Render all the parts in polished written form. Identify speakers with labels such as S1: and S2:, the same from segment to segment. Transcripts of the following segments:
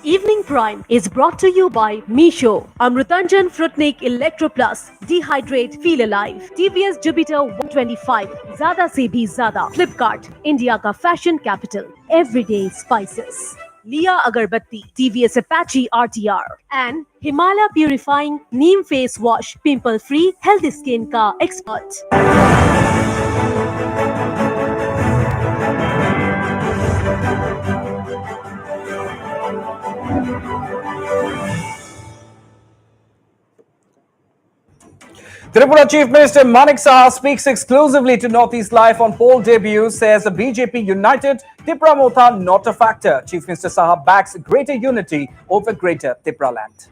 S1: Evening Prime is brought to you by Misho, Amrutanjan Fruitnik Electro Plus, Dehydrate Feel Alive, TVS Jupiter 125, Zada Se Bhi Zada, Flipkart, India ka fashion capital, Everyday Spices, Leah Agarbatti, TVS Apache RTR, and Himalaya Purifying Neem Face Wash, Pimple Free, Healthy Skin ka expert.
S2: Tripura Chief Minister Manik Saha speaks exclusively to Northeast Life on poll debut, says the BJP united, Tripura Motha not a factor. Chief Minister Saha backs greater unity over greater Tripura land.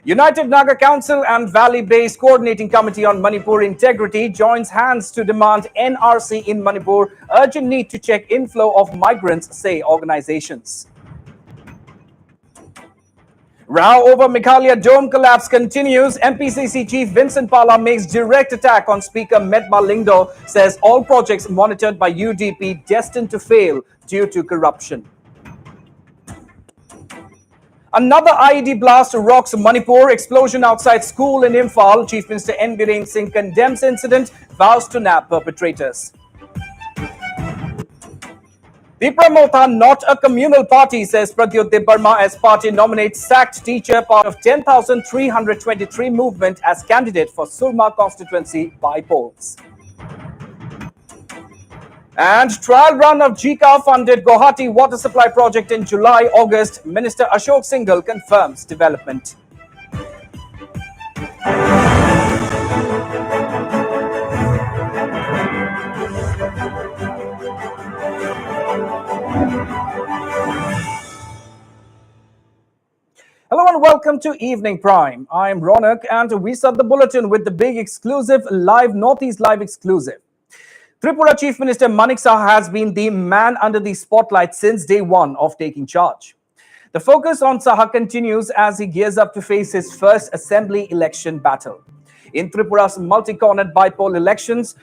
S2: United Naga Council and Valley-based Coordinating Committee on Manipur Integrity joins hands to demand NRC in Manipur, urgent need to check inflow of migrants, say organizations. Row over Meghalaya dome collapse continues. MPCC Chief Vincent Pala makes direct attack on Speaker Metma Lingdo, says all projects monitored by UDP destined to fail due to corruption. Another IED blast rocks Manipur. Explosion outside school in Imphal. Chief Minister N. Biren Singh condemns incident, vows to nab perpetrators. Tripura Motha not a communal party, says Pradyut Burma as party nominates sacked teacher, part of 10,323 movement as candidate for Surma constituency by polls. And trial run of GCA funded Guwahati water supply project in July-August. Minister Ashok Singhal confirms development. Hello and welcome to Evening Prime. I'm Ronak and we start the bulletin with the big exclusive live Northeast Live exclusive. Tripura Chief Minister Manik Saha has been the man under the spotlight since day one of taking charge. The focus on Saha continues as he gears up to face his first assembly election battle. In Tripura's multi-cornered by-poll elections,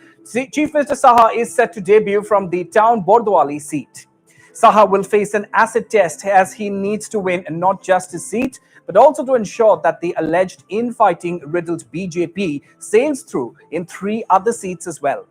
S2: Chief Minister Saha is set to debut from the town Bordwali seat. Saha will face an acid test as he needs to win not just his seat, but also to ensure that the alleged infighting-riddled BJP sails through in 3 other seats as well.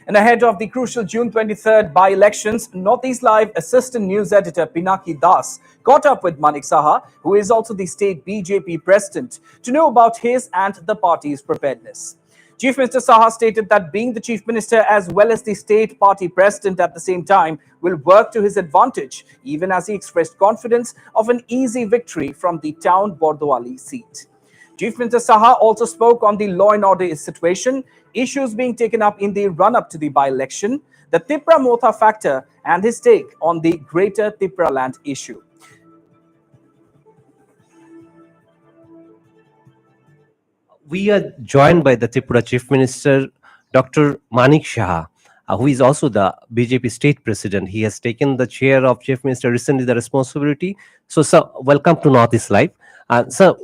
S2: And ahead of the crucial June 23rd by-elections, Northeast Live assistant news editor Pinaki Das caught up with Manik Saha, who is also the state BJP president, to know about his and the party's preparedness. Chief Minister Saha stated that being the Chief Minister as well as the state party president at the same time will work to his advantage, even as he expressed confidence of an easy victory from the town Bordwali seat. Chief Minister Saha also spoke on the law and order situation, issues being taken up in the run-up to the by-election, the Tripura Motha factor, and his take on the greater Tripura land issue.
S3: We are joined by the Tripura Chief Minister, Dr. Manik Saha, who is also the BJP state president. He has taken the chair of Chief Minister recently, the responsibility. So, sir, welcome to Northeast Live. Sir,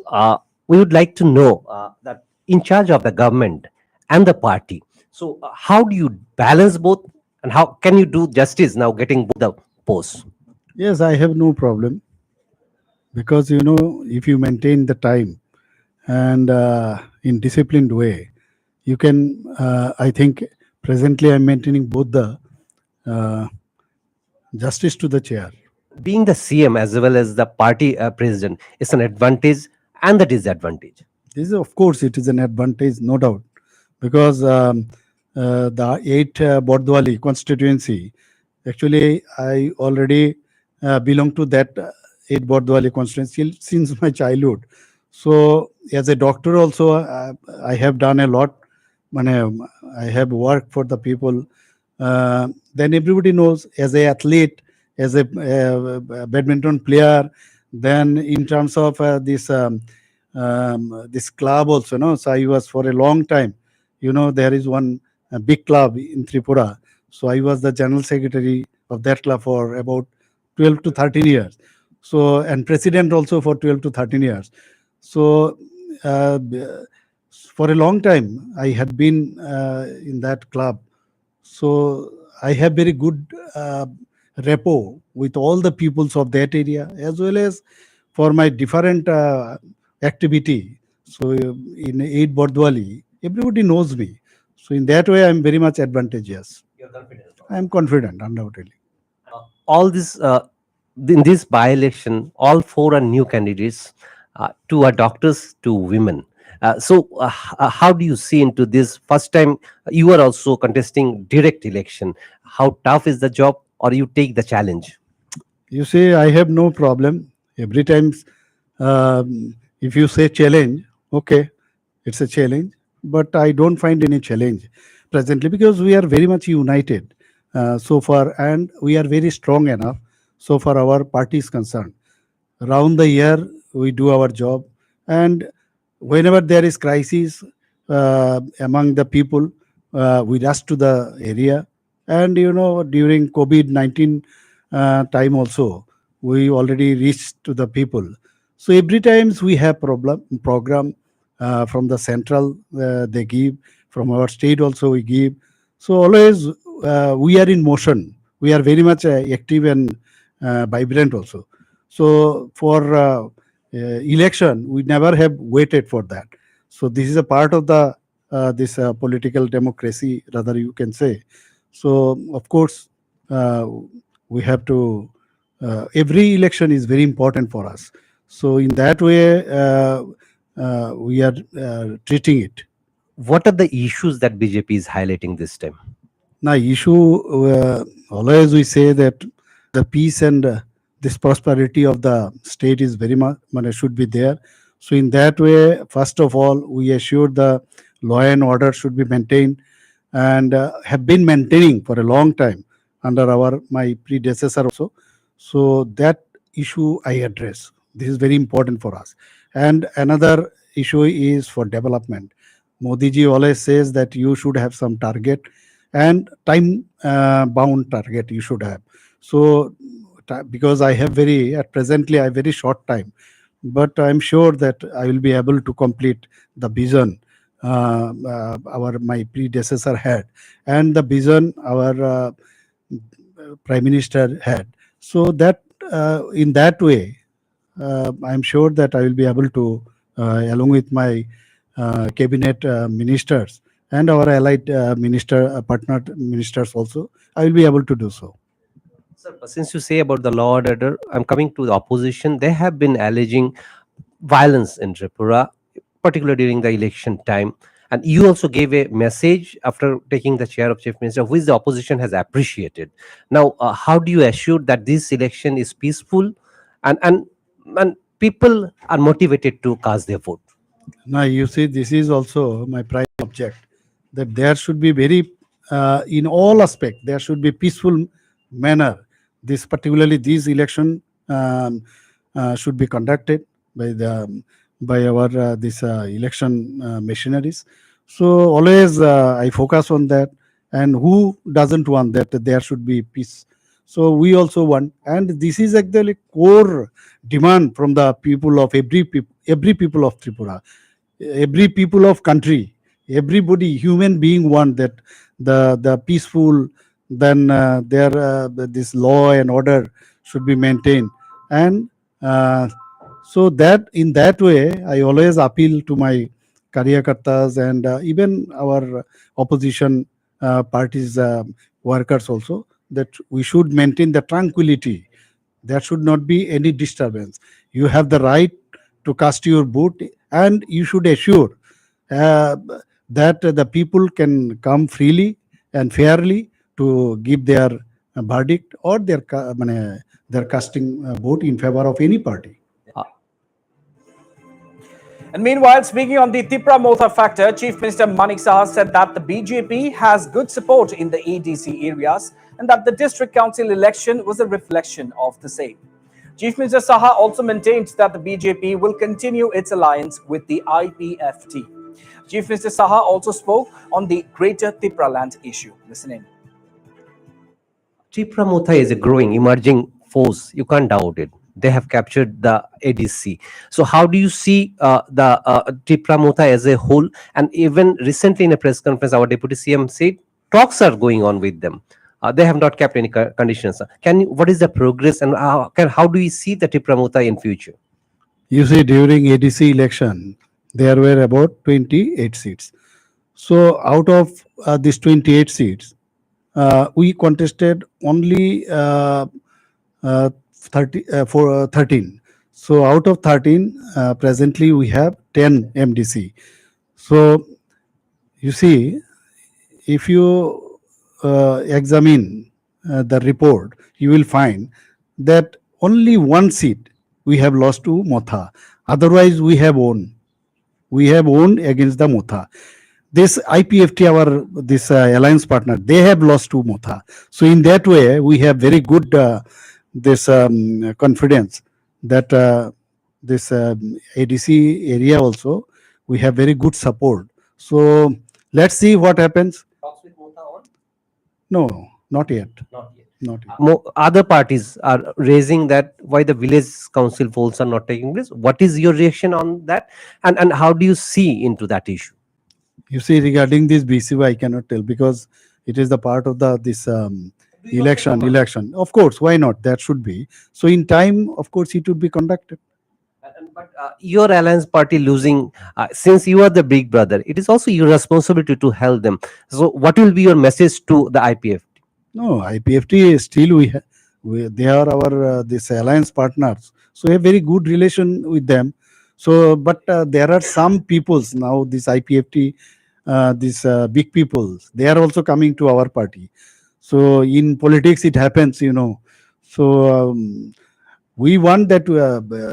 S3: we would like to know that in charge of the government and the party. So, how do you balance both, and how can you do justice now getting both the posts?
S4: Yes, I have no problem because if you maintain the time and in disciplined way, you can. I think presently I'm maintaining both the justice to the chair.
S3: Being the CM as well as the party president is an advantage and the disadvantage.
S4: This is, of course, it is an advantage, no doubt, because the 8 Bordwali constituency, actually, I already belong to that 8 Bordwali constituency since my childhood. So, as a doctor, also, I have done a lot. I have worked for the people. Then everybody knows, as a athlete, as a badminton player, then in terms of this club also, so I was for a long time, there is one big club in Tripura. So I was the general secretary of that club for about 12 to 13 years. So, and president also for 12 to 13 years. So, for a long time, I had been in that club. So I have very good rapport with all the peoples of that area, as well as for my different activity. So in 8 Bordwali, everybody knows me. So in that way, I'm very much advantageous.
S3: You're confident about
S4: I'm confident, undoubtedly.
S3: all this in this by-election. All four are new candidates. Two are doctors, two women. How do you see into this first time you are also contesting direct election? How tough is the job, or you take the challenge?
S4: You see, I have no problem. Every time, if you say challenge, okay, it's a challenge. But I don't find any challenge presently because we are very much united so far, and we are very strong enough so far our party is concerned. Around the year, we do our job, and whenever there is crisis among the people, we rush to the area. And during COVID-19 time also, we already reached to the people. So every times we have program from the central, they give, from our state also we give. So always we are in motion. We are very much active and vibrant also. So for election, we never have waited for that. So this is a part of the this political democracy, rather you can say. So of course, uh, we have to. Every election is very important for us. So in that way, we are treating it.
S3: What are the issues that BJP is highlighting this time?
S4: Now, issue always we say that the peace and this prosperity of the state is very much should be there. So in that way, first of all, we assure the law and order should be maintained, and have been maintaining for a long time under our my predecessor also. So that issue I address. This is very important for us. And another issue is for development. Modi ji always says that you should have some target, and time bound target you should have. So because I have very at presently I have very short time, but I'm sure that I will be able to complete the vision our my predecessor had, and the vision our prime minister had. So that in that way, I'm sure that I will be able to, along with my cabinet ministers and our allied partner ministers also, I will be able to do so.
S3: Sir, since you say about the law order, I'm coming to the opposition. They have been alleging violence in Tripura, particularly during the election time. And you also gave a message after taking the chair of chief minister, which the opposition has appreciated. Now, how do you assure that this election is peaceful and and people are motivated to cast their vote?
S4: Now, you see, this is also my prime object, that there should be very, in all aspect, there should be peaceful manner. This particularly this election should be conducted by the by our this election machineries. So always I focus on that, and who doesn't want that there should be peace. So we also want, and this is actually core demand from the people of every people of Tripura, every people of country, everybody human being want that the peaceful, then there this law and order should be maintained. And so that in that way I always appeal to my karyakartas and even our opposition parties workers also, that we should maintain the tranquility. There should not be any disturbance. You have the right to cast your vote, and you should assure uh, that the people can come freely and fairly to give their verdict or their casting vote in favor of any party.
S3: Uh,
S2: And meanwhile, speaking on the Tipra Motha factor, Chief Minister Manik Saha said that the BJP has good support in the ADC areas and that the district council election was a reflection of the same. Chief Minister Saha also maintained that the BJP will continue its alliance with the IPFT. Chief Minister Saha also spoke on the Greater Tipra land issue. Listen in.
S3: Chipra Motha is a growing, emerging force. You can't doubt it. They have captured the ADC. So, how do you see the Chipra Motha as a whole? And even recently in a press conference, our deputy CM said talks are going on with them. They have not kept any conditions. What is the progress, and how do you see the Tripura Mota in future?
S4: You see, during ADC election, there were about 28 seats. So out of these 28 seats, we contested only 13. So out of 13, presently we have 10 MDC. So you see, if you examine the report, you will find that only one seat we have lost to Motha. Otherwise, we have won. We have won against the Motha. This IPFT, our this alliance partner, they have lost to Motha. So in that way, we have very good this confidence that this ADC area also we have very good support. So let's see what happens.
S3: Talks with Mota on?
S4: No, not yet.
S3: Not yet.
S4: Not yet.
S3: Other parties are raising that why the village council polls are not taking place. What is your reaction on that, and how do you see into that issue?
S4: You see, regarding this BCY, I cannot tell because it is the part of the this election. Of course, why not? That should be. So in time, of course, it would be conducted.
S3: But your alliance party losing, since you are the big brother, it is also your responsibility to help them. So, what will be your message to the IPF?
S4: No, IPFT is still they are our this alliance partners. So we have very good relation with them. So, but there are some peoples now. This IPFT, these big peoples, they are also coming to our party. So in politics, it happens, you know. So we want that.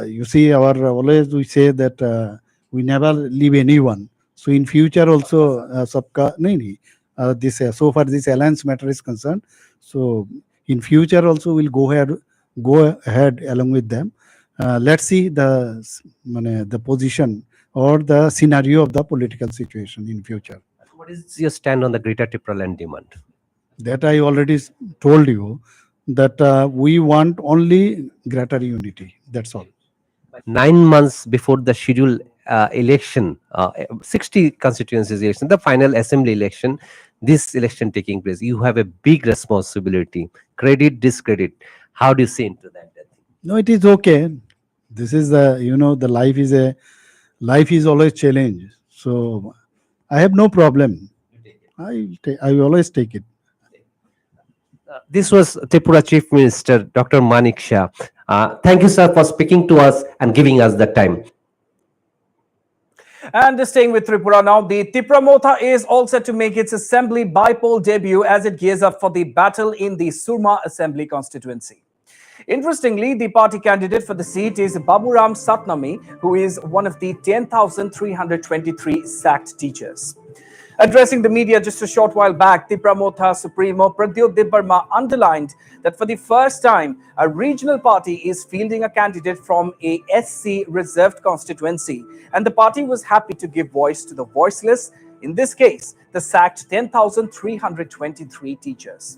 S4: You see, our always we say that we never leave anyone. So in future also, sabka nahi nahi. This so far this alliance matter is concerned. So in future also we'll go ahead along with them. Let's see the position or the scenario of the political situation in future.
S3: What is your stand on the Greater Tripura land demand?
S4: That I already told you that we want only greater unity. That's all.
S3: 9 months before the scheduled election, 60 constituencies election, the final assembly election, this election taking place, you have a big responsibility. Credit, discredit. How do you see into that?
S4: No, it is okay. This is the life is always challenge. So I have no problem. I will always take it.
S3: This was Tripura Chief Minister Dr. Manik Shah. Thank you, sir, for speaking to us and giving us the time.
S2: And staying with Tripura now, the Tripura Motha is all set to make its assembly by-poll debut as it gears up for the battle in the Surma Assembly constituency. Interestingly, the party candidate for the seat is Baburam Satnami, who is one of the 10,323 sacked teachers. Addressing the media just a short while back, Tripura Motha Supremo Pradyot Debbarma underlined that for the first time, a regional party is fielding a candidate from a SC reserved constituency, and the party was happy to give voice to the voiceless, in this case, the sacked 10,323 teachers.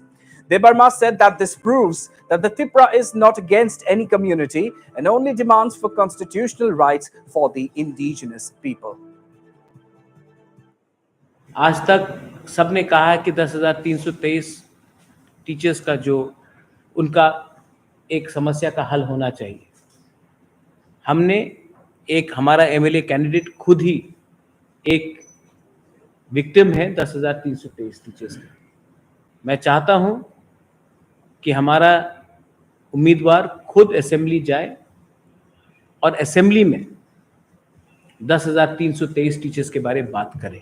S2: Debbarma said that this proves that the Tripura is not against any community and only demands for constitutional rights for the indigenous people.
S5: आज तक सबने कहा है कि 10,323 teachers का जो उनका एक समस्या का हल होना चाहिए. हमने हमारा एमएलए कैंडिडेट खुद ही एक विक्टिम है 10,323 टीचर्स का. मैं चाहता हूं कि हमारा उम्मीदवार खुद असेंबली जाए और असेंबली में 10,323 टीचर्स के बारे में बात करें.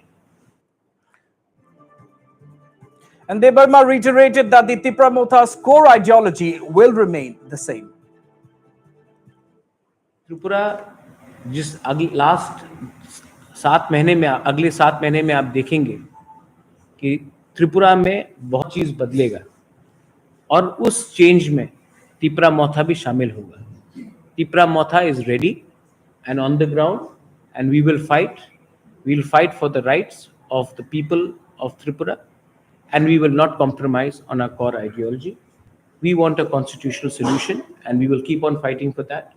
S2: And Debbarma reiterated that the Tripura Motha's core ideology will remain the same.
S5: Tripura जिस लास्ट 7 महीने में अगले 7 महीने में आप देखेंगे कि त्रिपुरा में बहुत चीज़ बदलेगा और उस चेंज में त्रिपुरा मोथा भी शामिल होगा. Tripura Motha is ready and on the ground and we will fight for the rights of the people of Tripura. And we will not compromise on our core ideology. We want a constitutional solution and we will keep on fighting for that.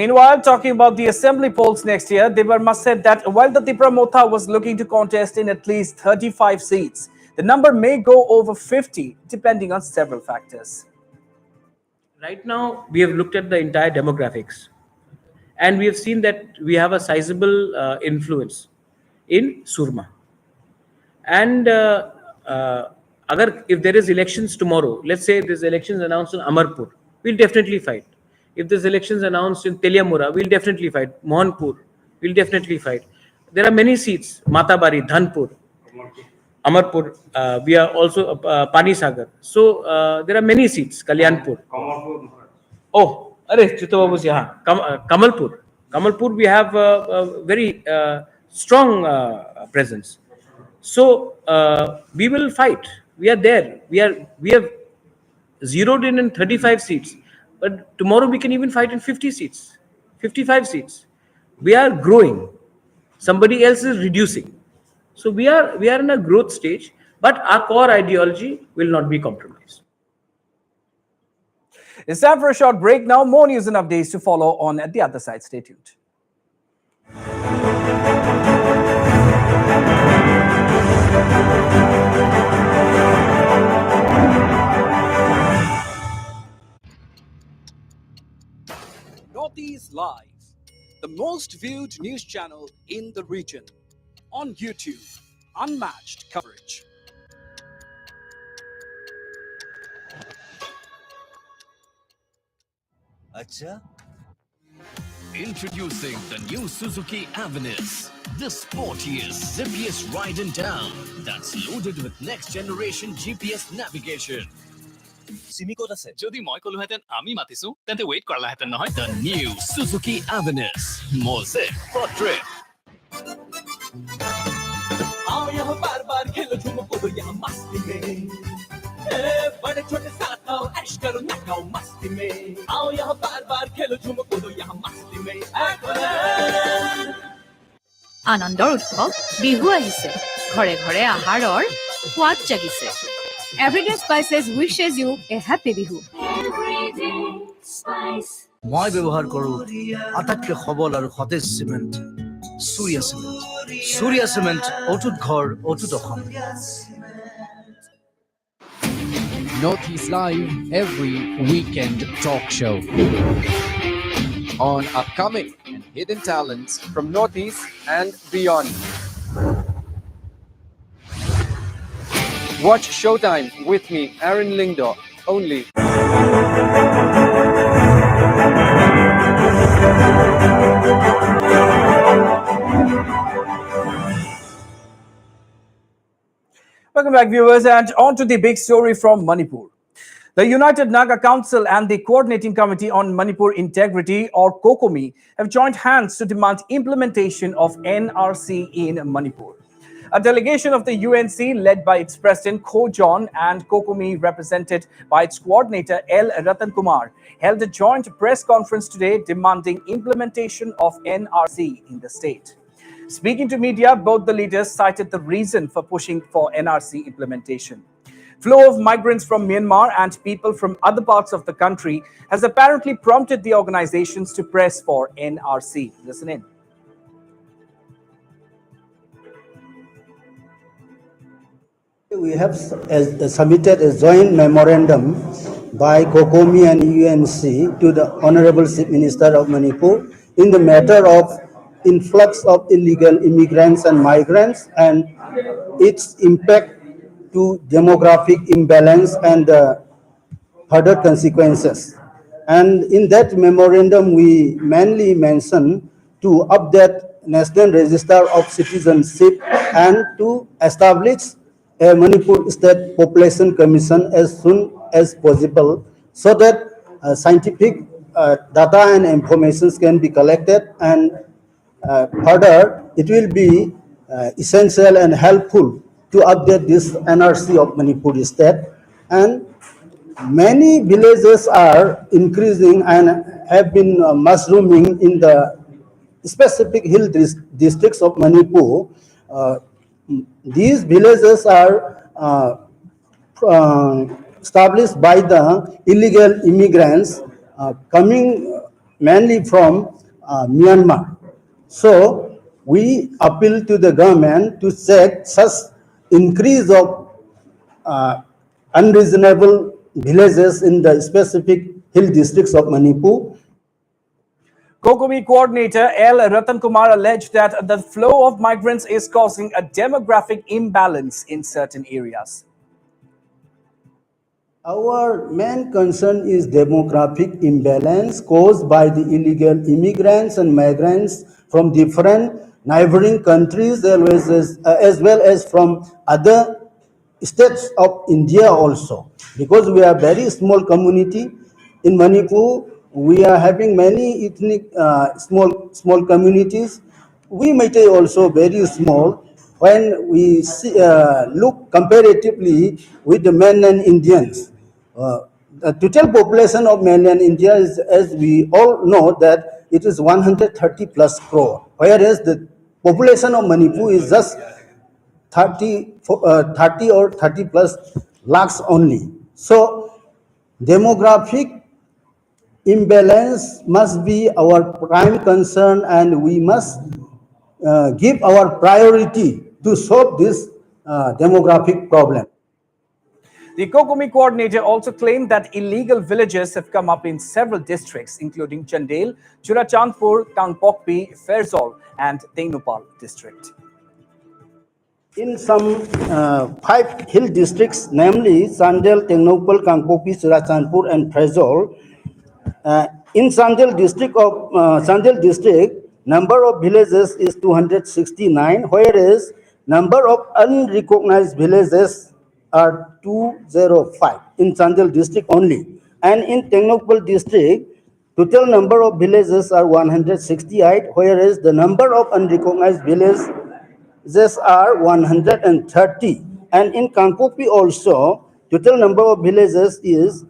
S2: Meanwhile, talking about the assembly polls next year, Debbarma said that while the Tripura Motha was looking to contest in at least 35 seats, The number may go over 50 depending on several factors.
S5: Right now, we have looked at the entire demographics, and we have seen that we have a sizable influence in Surma. And if there is elections tomorrow, let's say there's elections announced in Amarpur, we'll definitely fight. If there's elections announced in Teliamura, we'll definitely fight. Mohanpur, we'll definitely fight. There are many seats: Matabari, Dhanpur, Amarpur. We are also Pani Sagar. So there are many seats. Kalyanpur. Oh, Arey, Chittobabu's yahan. Kamalpur. Kamalpur, we have a very strong presence. So we will fight. We are there. We have zeroed in 35 seats, but tomorrow we can even fight in 50 seats, 55 seats. We are growing. Somebody else is reducing. So we are in a growth stage, but our core ideology will not be compromised.
S2: It's time for a short break now. More news and updates to follow on at the other side. Stay tuned.
S6: Northeast Live, the most viewed news channel in the region. On YouTube, unmatched coverage.
S7: Acha? Introducing the new Suzuki Avenus, the sportiest, zippiest ride in town that's loaded with next generation GPS navigation.
S8: Simi ক'ত আছে যদি মই ক'লোহেঁতেন আমি মাতিছো তেন্তে wait কৰালাহেঁতেন নহয়
S7: The new Suzuki Avenus, Mosaic for trip.
S9: आओ यहाँ बार बार खेलो झूमो कूदो यहाँ मस्ती में बड़े छोटे साथ आओ ऐश करो नचाओ मस्ती में आओ यहाँ बार बार खेलो झूमो कूदो यहाँ मस्ती में
S10: আনন্দৰ উৎসৱ বিহু আহিছে ঘৰে ঘৰে আহাৰৰ সোৱাদ জাগিছে Everyday Spices wishes you a happy bihu Everyday Spice
S11: মই ব্যৱহাৰ কৰো আটাইতকৈ সবল আৰু সতেজ সিমেন্ট সূৰ্যা সিমেন্ট অটুট ঘৰ অটুট অসম
S12: Northeast Live every weekend talk show on upcoming and hidden talents from Northeast and beyond. Watch Showtime with me, Aaron Lingdor, only.
S2: Welcome back, viewers, and on to the big story from Manipur. The United Naga Council and the Coordinating Committee on Manipur Integrity, or COCOMI, have joined hands to demand implementation of NRC in Manipur. A delegation of the UNC, led by its president Ko John and COCOMI represented by its coordinator L. Ratan Kumar, held a joint press conference today demanding implementation of NRC in the state. Speaking to media, both the leaders cited the reason for pushing for NRC implementation. Flow of migrants from Myanmar and people from other parts of the country has apparently prompted the organizations to press for NRC. Listen in.
S13: We have submitted a joint memorandum by COCOMI and UNC to the Honorable Chief Minister of Manipur in the matter of influx of illegal immigrants and migrants and its impact to demographic imbalance and further consequences. And in that memorandum, we mainly mention to update National Register of Citizenship and to establish a Manipur State Population Commission as soon as possible so that scientific data and information can be collected, and further it will be essential and helpful to update this NRC of Manipur State. And many villages are increasing and have been mushrooming in the specific hill districts of Manipur. These villages are established by the illegal immigrants coming mainly from Myanmar. So we appeal to the government to check such increase of unreasonable villages in the specific hill districts of Manipur.
S2: Kokomi coordinator L. Ratan Kumar alleged that the flow of migrants is causing a demographic imbalance in certain areas.
S13: Our main concern is demographic imbalance caused by the illegal immigrants and migrants from different neighboring countries as well as from other states of India also. Because we are very small community in Manipur, we are having many ethnic small communities. We Meitei also very small when we look comparatively with the mainland Indians. The total population of mainland India is, as we all know, that it is 130 plus crore, whereas the population of Manipur is just 30 or 30 plus lakhs only. So demographic imbalance must be our prime concern, and we must give our priority to solve this demographic problem.
S2: The Kokomi coordinator also claimed that illegal villages have come up in several districts, including Chandel, Churachandpur, Kangpokpi, Ferzol, and Tengnupal district.
S13: In some 5 hill districts, namely Sandel, Tengnopal, Kangpokpi, Churachandpur, and Ferzol, in Sandel district, number of villages is 269, whereas number of unrecognized villages are 205 in Sandel district only. And in Tengnopal district, total number of villages are 168, whereas the number of unrecognized villages are 130. And in Kangpokpi also, total number of villages is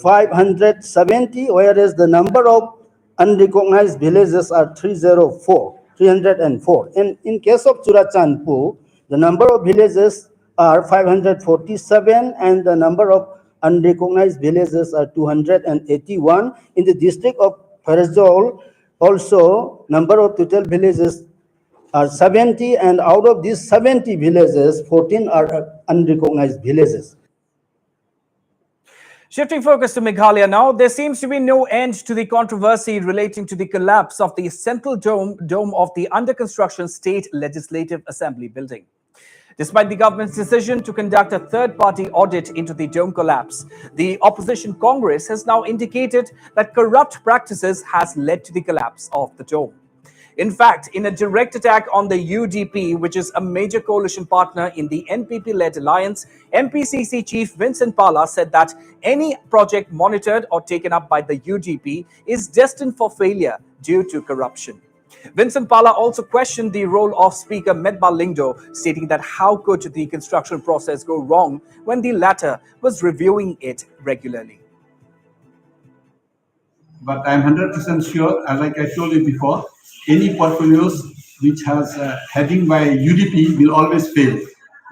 S13: 570, whereas the number of unrecognized villages are 304. And in case of Churachandpur, the number of villages are 547, and the number of unrecognized villages are 281. In the district of Ferzol, also number of total villages are 70, and out of these 70 villages, 14 are unrecognized villages.
S2: Shifting focus to Meghalaya now, there seems to be no end to the controversy relating to the collapse of the central dome of the under construction State Legislative Assembly building. Despite the government's decision to conduct a third-party audit into the dome collapse, the opposition Congress has now indicated that corrupt practices has led to the collapse of the dome. In fact, in a direct attack on the UDP, which is a major coalition partner in the NPP-led alliance, MPCC chief Vincent Pala said that any project monitored or taken up by the UDP is destined for failure due to corruption. Vincent Pala also questioned the role of Speaker Medba Lingdo, stating that how could the construction process go wrong when the latter was reviewing it regularly.
S14: But I'm 100% sure, like I told you before, any portfolios which has a heading by UDP will always fail.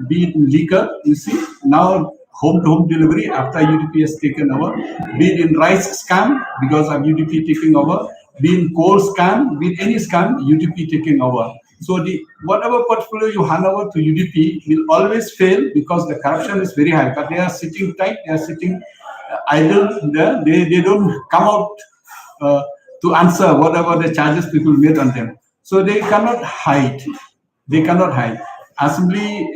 S14: Be it in liquor, you see, now home-to-home delivery after UDP has taken over, be it in rice scam because of UDP taking over, be in coal scam, be it any scam, UDP taking over. So the whatever portfolio you hand over to UDP will always fail because the corruption is very high. But they are sitting tight, they are sitting idle there, they don't come out to answer whatever the charges people made on them. So they cannot hide. They cannot hide. Assembly,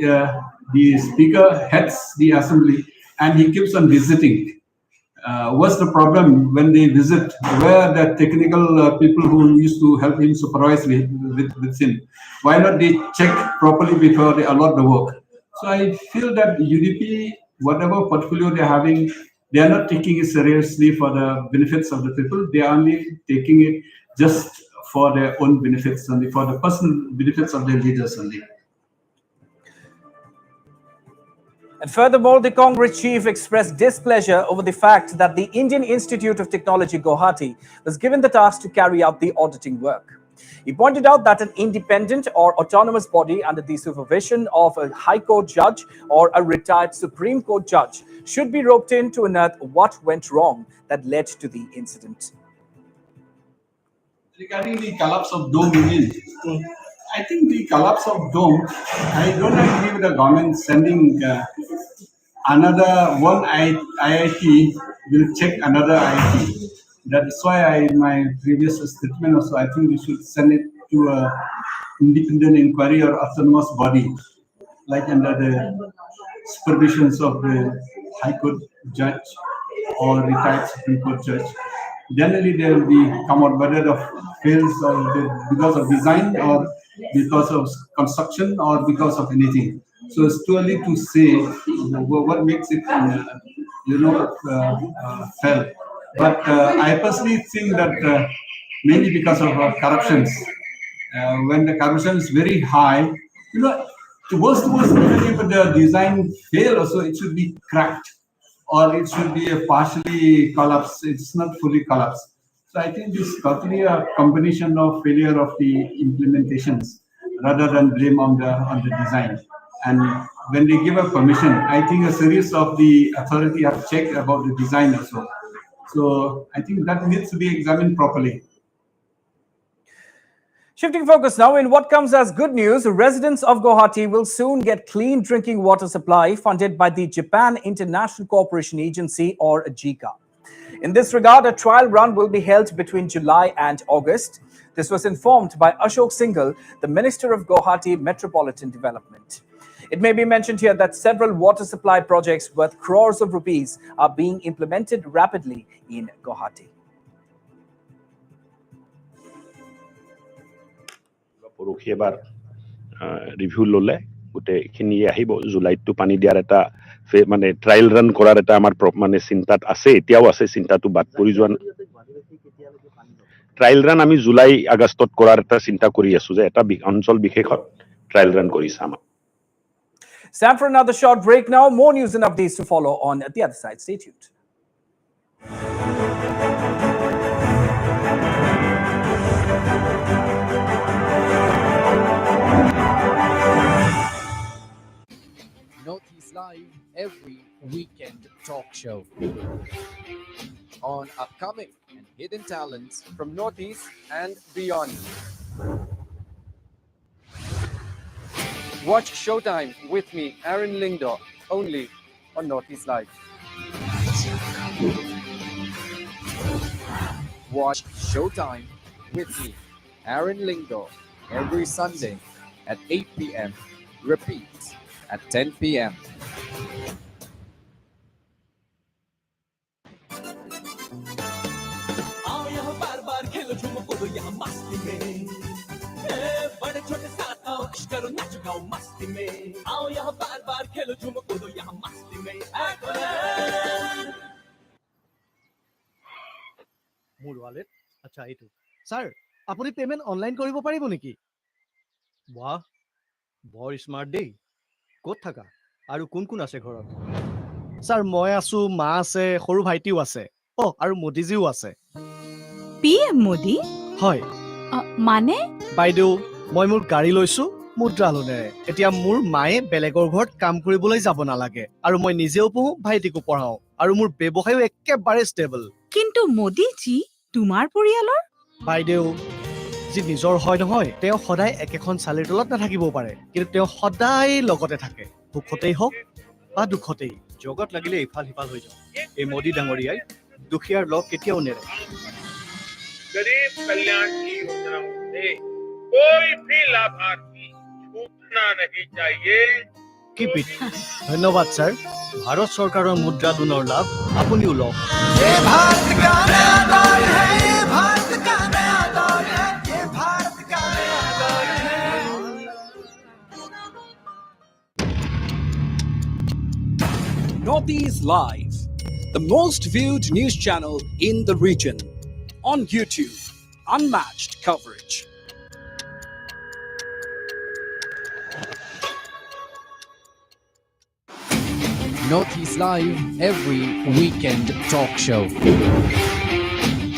S14: the speaker heads the assembly and he keeps on visiting. What's the problem when they visit? Where are the technical people who used to help him supervise with him? Why not they check properly before they allot the work? So I feel that UDP, whatever portfolio they're having, they are not taking it seriously for the benefits of the people. They are only taking it just for their own benefits only, for the personal benefits of their leaders only.
S2: And furthermore, the Congress chief expressed displeasure over the fact that the Indian Institute of Technology, Guwahati, was given the task to carry out the auditing work. He pointed out that an independent or autonomous body under the supervision of a High Court judge or a retired Supreme Court judge should be roped in to unearth what went wrong that led to the incident.
S14: Regarding the collapse of dome again, I think the collapse of dome, I don't agree with the government sending another one IIT will check another IIT. That's why in my previous statement also, I think we should send it to a independent inquiry or autonomous body, like under the supervisions of the High Court judge or retired Supreme Court judge. Generally, there will be come out whether the fails or because of design or because of construction or because of anything. So it's too early to say what makes it, fail. But I personally think that mainly because of corruptions. When the corruption is very high, the worst, even if the design fail, also it should be cracked or it should be a partially collapsed. It's not fully collapsed. So I think this is totally a combination of failure of the implementations rather than blame on the design. And when they give a permission, I think a series of the authority have checked about the design also. So I think that needs to be examined properly.
S2: Shifting focus now, in what comes as good news, residents of Guwahati will soon get clean drinking water supply funded by the Japan International Cooperation Agency, or JICA. In this regard, a trial run will be held between July and August. This was informed by Ashok Singhal, the Minister of Guwahati Metropolitan Development. It may be mentioned here that several water supply projects worth crores of rupees are being implemented rapidly in Guwahati.
S15: পৰহি এবাৰ review ল'লে গোটেইখিনি আহিব জুলাইতটো পানী দিয়াৰ এটা মানে trial run কৰাৰ এটা আমাৰ মানে চিন্তাত আছে এতিয়াও আছে চিন্তাটো বাদ পৰি যোৱা ট্ৰায়েল ৰান আমি জুলাই আগষ্টত কৰাৰ এটা চিন্তা কৰি আছো যে এটা অঞ্চল বিশেষত ট্ৰায়েল ৰান কৰি চাম
S2: It's time for another short break now. More news and updates to follow on the other side. Stay tuned.
S12: Northeast Live every weekend talk show on upcoming and hidden talents from Northeast and beyond. Watch Showtime with me, Aaron Lingdor, only on Northeast Live. Watch Showtime with me, Aaron Lingdor, every Sunday at 8 p.m. Repeat at 10 p.m.
S9: करो नाच गाओ मस्ती में आओ यहाँ बार बार खेलो झूम कूदो यहाँ मस्ती में
S11: মোৰ ৱালেট আচ্ছা এইটো স্যাৰ আপুনি পেমেন্ট অনলাইন কৰিব পাৰিব নেকি বাহ বৰ স্মাৰ্ট দেই ক'ত থাকা আৰু কোন কোন আছে ঘৰত স্যাৰ মই আছো মা আছে সৰু ভাইটিও আছে আৰু মোদিজিও আছে
S10: পিএম মোদি
S11: হয়
S10: মানে
S11: বাইদেউ মই মোৰ গাড়ী লৈছো মুদ্ৰা লোনেৰে এতিয়া মোৰ মায়ে বেলেগৰ ঘৰত কাম কৰিবলৈ যাব নালাগে আৰু মই নিজেও পঢ়ো ভাইটিকো পঢ়াও আৰু মোৰ ব্যৱসায়ও একেবাৰে ষ্টেবল কিন্তু মোদিজি তোমাৰ পৰিয়ালৰ বাইদেউ যি নিজৰ হয় নহয় তেওঁ সদায় একেখন চালিৰ তলত নাথাকিব পাৰে কিন্তু তেওঁ সদায় লগতে থাকে সুখতেই হওক বা দুখতেই জগত লাগিলে ইফাল সিফাল হৈ যাওক এই মোদি ডাঙৰীয়াই দুখীয়াৰ লগ কেতিয়াও নেৰে
S16: गरीब कल्याण की योजनाओं से कोई भी लाभार्थी छूटना नहीं चाहिए
S11: Keep it. ধন্যবাদ স্যার ভারত সরকারের মুদ্রা লোনৰ লাভ আপুনিও লওক
S6: Northeast Live, the most viewed news channel in the region. On YouTube, unmatched coverage.
S12: Northeast Live every weekend talk show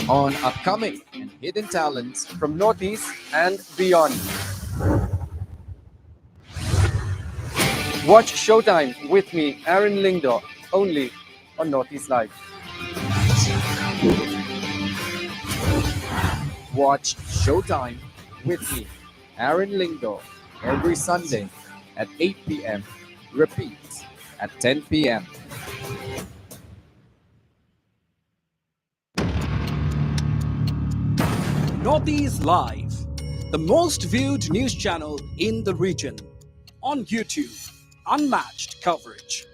S12: on upcoming and hidden talents from Northeast and beyond. Watch Showtime with me, Aaron Lingdor, only on Northeast Live. Watch Showtime with me, Aaron Lingdor, every Sunday at 8 p.m. Repeat at 10 p.m.
S6: Northeast Live, the most viewed news channel in the region. On YouTube, unmatched coverage.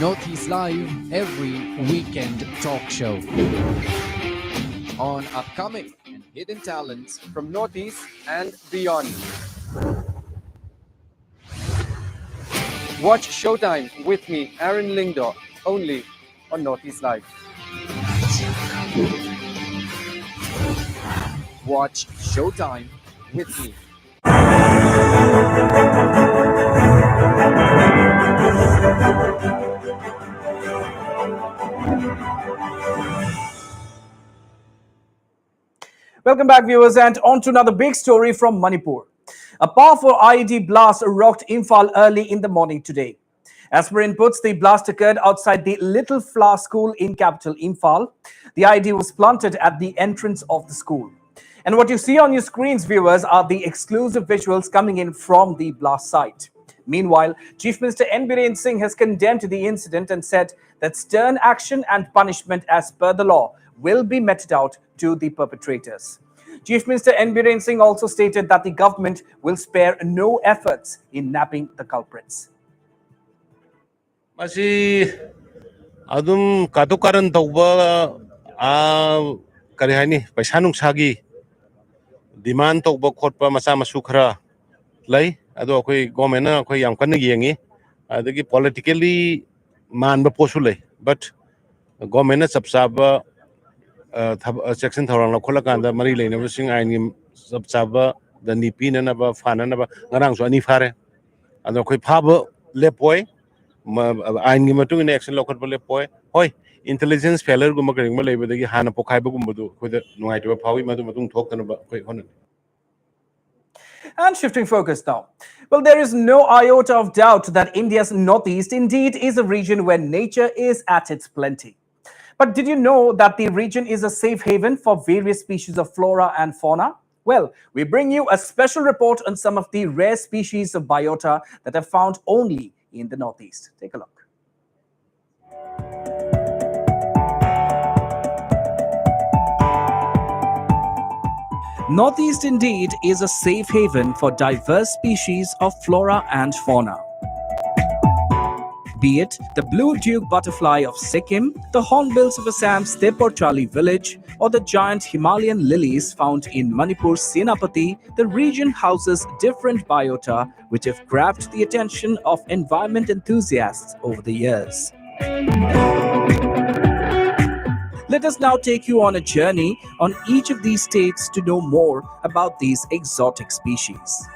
S12: Northeast Live every weekend talk show on upcoming and hidden talents from Northeast and beyond. Watch Showtime with me, Aaron Lingdor, only on Northeast Live. Watch Showtime with me.
S2: Welcome back, viewers, and on to another big story from Manipur. A powerful IED blast rocked Imphal early in the morning today. As per inputs, the blast occurred outside the Little Flower School in capital Imphal. The IED was planted at the entrance of the school. And what you see on your screens, viewers, are the exclusive visuals coming in from the blast site. Meanwhile, Chief Minister N. Biren Singh has condemned the incident and said that stern action and punishment as per the law will be meted out to the perpetrators. Chief Minister N. Biren Singh also stated that the government will spare no efforts in nabbing the culprits.
S17: Masi adum katukaran tauba kari hani paisa nungsagi demand tauba khotpa masa masu khara lai ado akhoi government na akhoi yam kanna yengi adagi politically manba posu lai but government na chapchaba section thorang la khola kanda mari leina sing ain chapchaba the nipi na ba fana na ba ngarang so ani fare ado akhoi phaba lepoi ain gi matung in action lokhat bole poi hoi intelligence failure gum kring ma lebadagi hana pokhai ba gum du khoida nungai to phawi madu matung thok tan ba khoi hon.
S2: And shifting focus now. Well, there is no iota of doubt that India's northeast indeed is a region where nature is at its plenty. But did you know that the region is a safe haven for various species of flora and fauna? Well, we bring you a special report on some of the rare species of biota that are found only in the northeast. Take a look. Northeast indeed is a safe haven for diverse species of flora and fauna. Be it the blue duke butterfly of Sikkim, the hornbills of Assam's Teporchali village, or the giant Himalayan lilies found in Manipur's Senapati, the region houses different biota which have grabbed the attention of environment enthusiasts over the years. Let us now take you on a journey on each of these states to know more about these exotic species.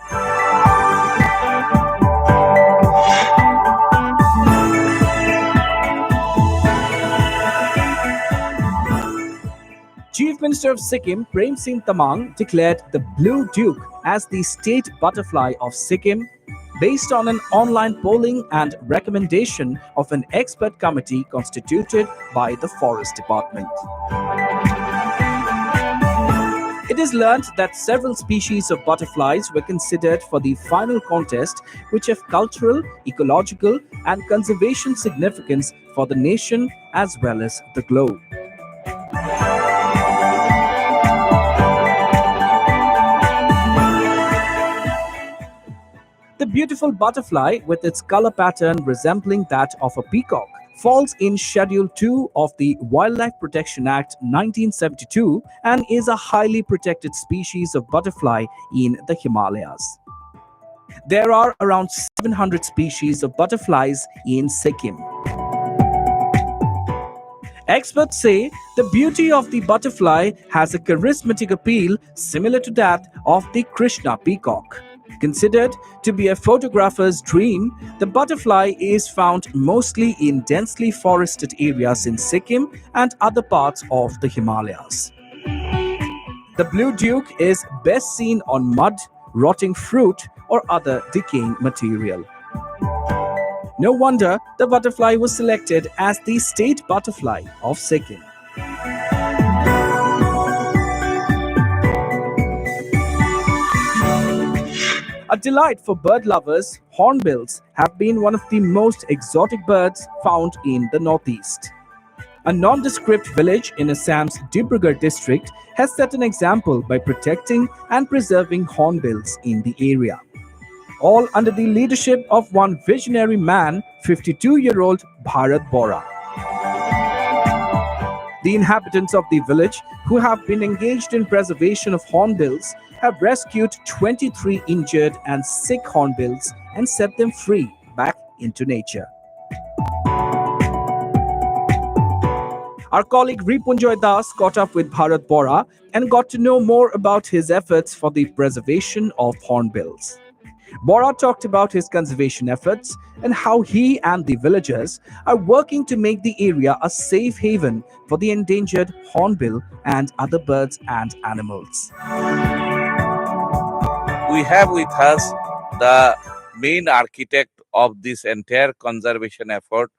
S2: Chief Minister of Sikkim, Prem Singh Tamang, declared the blue duke as the state butterfly of Sikkim based on an online polling and recommendation of an expert committee constituted by the Forest Department. It is learned that several species of butterflies were considered for the final contest, which have cultural, ecological, and conservation significance for the nation as well as the globe. The beautiful butterfly, with its color pattern resembling that of a peacock, falls in Schedule 2 of the Wildlife Protection Act 1972 and is a highly protected species of butterfly in the Himalayas. There are around 700 species of butterflies in Sikkim. Experts say the beauty of the butterfly has a charismatic appeal similar to that of the Krishna peacock. Considered to be a photographer's dream, the butterfly is found mostly in densely forested areas in Sikkim and other parts of the Himalayas. The blue duke is best seen on mud, rotting fruit, or other decaying material. No wonder the butterfly was selected as the state butterfly of Sikkim. A delight for bird lovers, hornbills have been one of the most exotic birds found in the Northeast. A nondescript village in Assam's Dibrugarh district has set an example by protecting and preserving hornbills in the area. All under the leadership of one visionary man, 52-year-old Bharat Bora. The inhabitants of the village, who have been engaged in preservation of hornbills, have rescued 23 injured and sick hornbills and set them free back into nature. Our colleague Ripunjoy Das caught up with Bharat Bora and got to know more about his efforts for the preservation of hornbills. Bora talked about his conservation efforts and how he and the villagers are working to make the area a safe haven for the endangered hornbill and other birds and animals.
S18: We have with us the main architect of this entire conservation effort,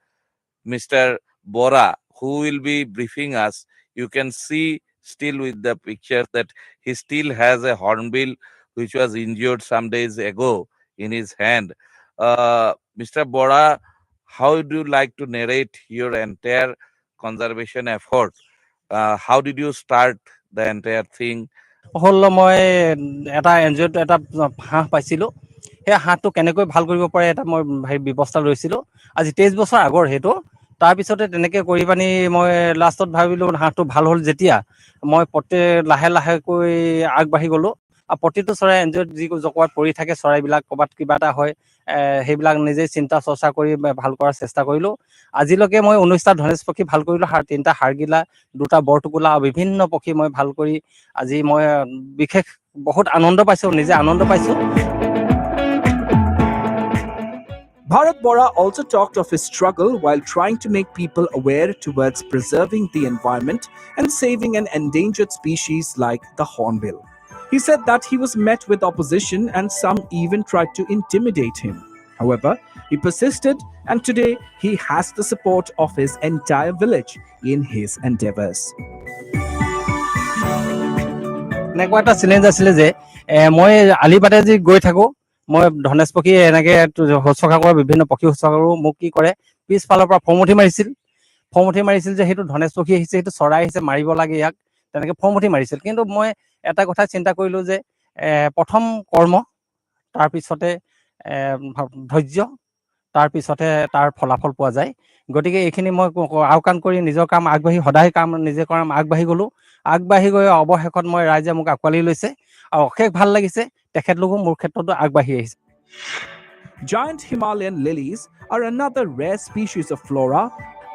S18: Mr. Bora, who will be briefing us. You can see still with the picture that he still has a hornbill which was injured some days ago in his hand. Mr. Bora, how would you like to narrate your entire conservation effort? How did you start the entire thing?
S19: হ'ল মই এটা এনজিঅ'ত এটা হাঁহ পাইছিলোঁ সেই হাঁহটো কেনেকৈ ভাল কৰিব পাৰে এটা মই ব্যৱস্থা লৈছিলোঁ আজি 23 বছৰ আগৰ সেইটো তাৰপিছতে তেনেকৈ কৰি পানি মই লাষ্টত ভাবিলোঁ হাঁহটো ভাল হ'ল যেতিয়া মই লাহে লাহেকৈ আগবাঢ়ি গ'লোঁ আৰু প্ৰতিটো চৰাই এনজিঅ'ত যি জকোৱাত পৰি থাকে চৰাইবিলাক ক'ৰবাত কিবা এটা হয় সেইবিলাক নিজেই চিন্তা চৰ্চা কৰি ভাল কৰাৰ চেষ্টা কৰিলোঁ আজিলৈকে মই 19টা ধনেশ পক্ষী ভাল কৰিলোঁ 3টা হাড়গিলা 2টা বৰটোকোলা আৰু বিভিন্ন পক্ষী মই ভাল কৰি আজি মই বিশেষ বহুত আনন্দ পাইছোঁ নিজে আনন্দ পাইছোঁ
S2: Bharat Bora also talked of his struggle while trying to make people aware towards preserving the environment and saving an endangered species like the hornbill. He said that he was met with opposition and some even tried to intimidate him. However, he persisted and today he has the support of his entire village in his endeavors.
S19: এনেকুৱা এটা challenge আছিলে যে মই আলিবাটে যি গৈ থাকোঁ মই ধনেশ পক্ষী এনেকৈ শুশ্ৰূষা কৰা বিভিন্ন পক্ষী শুশ্ৰূষা কৰোঁ মোক কি কৰে পিছফালৰ পৰা ফমুঠি মাৰিছিল যে সেইটো ধনেশ পক্ষী আহিছে সেইটো চৰাই আহিছে মাৰিব লাগে ইয়াক তেনেকৈ ফমুঠি মাৰিছিল কিন্তু মই এটা কথা চিন্তা কৰিলোঁ যে প্ৰথম কৰ্ম তাৰপিছতে ধৈৰ্য তাৰপিছতে তাৰ ফলাফল পোৱা যায় গতিকে এইখিনি মই আওকাণ কৰি নিজৰ কাম আগবাঢ়ি সদায় কাম নিজে কৰাম আগবাঢ়ি গ'লোঁ আগবাঢ়ি গৈ অৱশেষত মই ৰাইজে মোক আঁকোৱালি লৈছে আৰু অশেষ ভাল লাগিছে তেখেতলোকো মোৰ ক্ষেত্ৰতো আগবাঢ়ি আহিছে
S2: Giant Himalayan lilies are another rare species of flora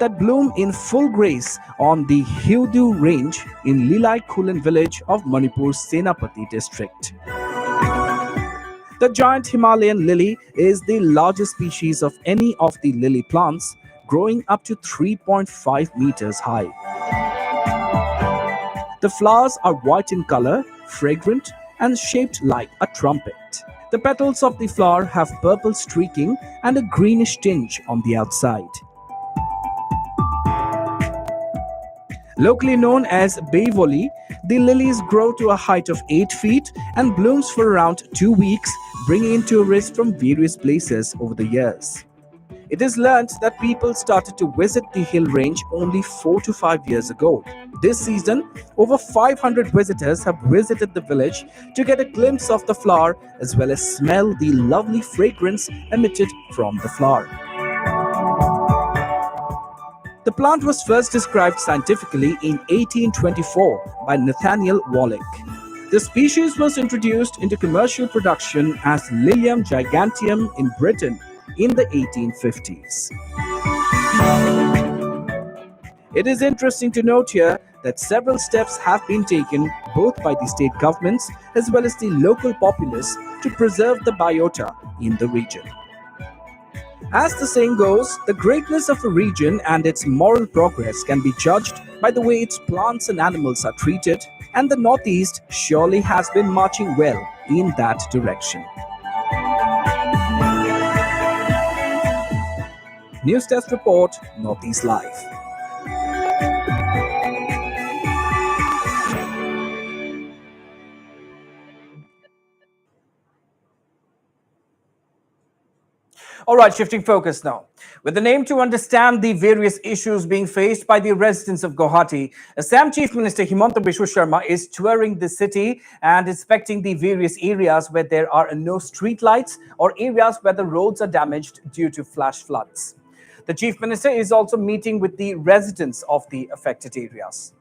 S2: that bloom in full grace on the Hyudu range in Lilai Kulen village of Manipur's Senapati district. The giant Himalayan lily is the largest species of any of the lily plants, growing up to 3.5 meters high. The flowers are white in color, fragrant, and shaped like a trumpet. The petals of the flower have purple streaking and a greenish tinge on the outside. Locally known as Beivoli, the lilies grow to a height of 8 feet and blooms for around 2 weeks, bringing in tourists from various places over the years. It is learnt that people started to visit the hill range only 4 to 5 years ago. This season, over 500 visitors have visited the village to get a glimpse of the flower as well as smell the lovely fragrance emitted from the flower. The plant was first described scientifically in 1824 by Nathaniel Wallich. The species was introduced into commercial production as Lilium giganteum in Britain in the 1850s. It is interesting to note here that several steps have been taken both by the state governments as well as the local populace to preserve the biota in the region. As the saying goes, the greatness of a region and its moral progress can be judged by the way its plants and animals are treated, and the Northeast surely has been marching well in that direction. News Desk Report, Northeast Live. All right, shifting focus now. With the aim to understand the various issues being faced by the residents of Guwahati, Assam Chief Minister Himanta Biswa Sharma is touring the city and inspecting the various areas where there are no street lights or areas where the roads are damaged due to flash floods. The Chief Minister is also meeting with the residents of the affected areas.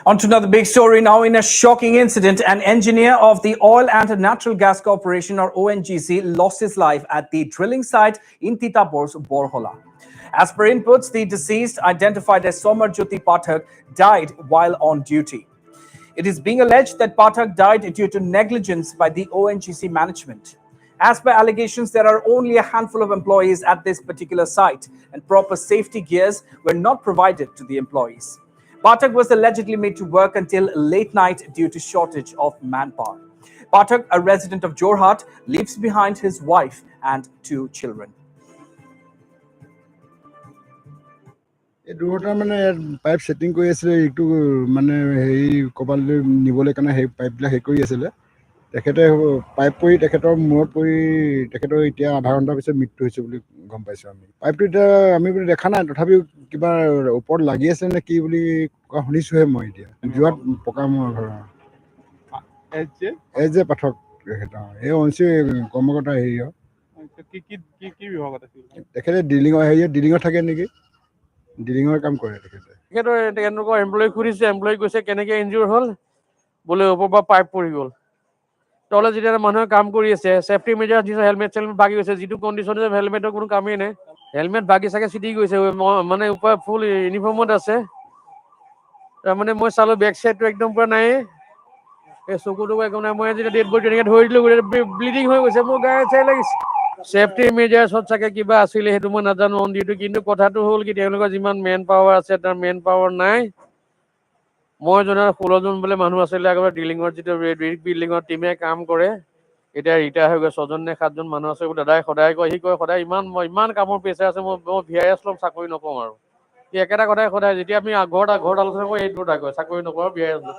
S2: On to another big story now. In a shocking incident, an engineer of the Oil and Natural Gas Corporation, or ONGC, lost his life at the drilling site in Titabor's Borhola. As per inputs, the deceased, identified as Somar Jyoti Pathak, died while on duty. It is being alleged that Pathak died due to negligence by the ONGC management. As per allegations, there are only a handful of employees at this particular site, and proper safety gears were not provided to the employees. Pathak was allegedly made to work until late night due to shortage of manpower. Pathak, a resident of Jorhat, leaves behind his wife and 2 children.
S4: এই দুটা মানে pipe setting কৰি আছিলে, একটু মানে হেৰি কবালৈ নিবলৈ কাৰণে সেই পাইপবিলাক হেৰি কৰি আছিলে। তেখেতে পাইপ পৰি তেখেতৰ মূৰত পৰি তেখেতৰ এতিয়া আধা ঘণ্টাৰ পিছত মৃত্যু হৈছে বুলি গম পাইছোঁ আমি। পাইপটো এতিয়া আমি বুলি দেখা নাই, তথাপিও কিবা ওপৰত লাগি আছে নে কি বুলি কোৱা শুনিছোঁহে মই এতিয়া। যোৱাত পকা মোৰ ঘৰৰ এই যে পাঠক তেখেতৰ এই অঞ্চল কৰ্মকৰ্তা হেৰিয়ৰ তেখেতে ডিলিঙত থাকে নেকি, ডিলিঙৰ কাম কৰে তেখেতে।
S20: তেখেতৰ এমপ্লয়ী সুধিছে, এমপ্লয়ী কৈছে কেনেকৈ ইনজিউৰ হ'ল, বোলে ওপৰৰ পৰা পাইপ পৰি গ'ল। তলে যেতিয়া মানুহে কাম কৰি আছে, চেফটি মেজাৰ্ছ দিছে, হেলমেট চেলমেট ভাগি গৈছে, যিটো কণ্ডিশ্যন হেলমেটৰ কোনো কামেই নাই। হেলমেট ভাগি চাগে চিটি গৈছে, মানে ওপৰ ফুল ইউনিফৰ্মত আছে। তাৰমানে মই চালোঁ বেক চাইডটো একদম পুৰা নাই, এই চকুটো একো নাই। মই যেতিয়া ডেড বডি তেনেকৈ ধৰি দিলোঁ, ব্লিডিং হৈ গৈছে, মোৰ গায়ে চাই লাগিছে। চেফটি মেজাৰ্ছত চাগে কিবা আছিলে, সেইটো মই নাজানো অন ডিউটি। কিন্তু কথাটো হ'ল কি, তেওঁলোকৰ যিমান মেন পাৱাৰ আছে তাৰ মেন পাৱাৰ নাই। মই জনাত 16 জন বোলে মানুহ আছিলে আগতে ডিলিঙৰ, যিটো বিল্ডিঙৰ টিমে কাম কৰে। এতিয়া ৰিটায়াৰ হৈ গৈ 6 জন নে 7 জন মানুহ আছে। দাদাই সদায় কয়, সি কয় সদায় ইমান কামৰ প্ৰেছাৰ আছে, মই VIS ল'ম, চাকৰি নকৰোঁ আৰু। সি একেটা কথাই সদায়, যেতিয়া আমি ঘৰত আলোচনা কৰোঁ এইটো কথা কয়, চাকৰি নকৰোঁ, VIS ল'ম।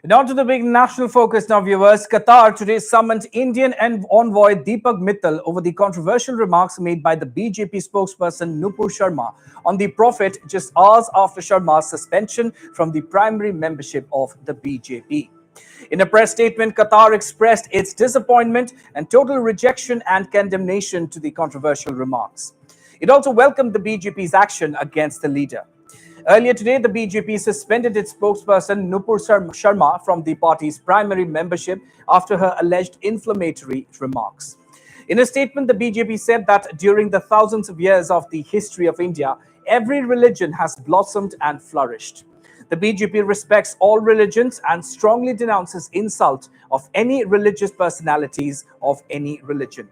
S2: Now to the big national focus now, viewers. Qatar today summoned Indian envoy Deepak Mittal over the controversial remarks made by the BJP spokesperson Nupur Sharma on the Prophet just hours after Sharma's suspension from the primary membership of the BJP. In a press statement, Qatar expressed its disappointment and total rejection and condemnation to the controversial remarks. It also welcomed the BJP's action against the leader. Earlier today, the BJP suspended its spokesperson Nupur Sharma from the party's primary membership after her alleged inflammatory remarks. In a statement, the BJP said that during the thousands of years of the history of India, every religion has blossomed and flourished. The BJP respects all religions and strongly denounces insult of any religious personalities of any religion.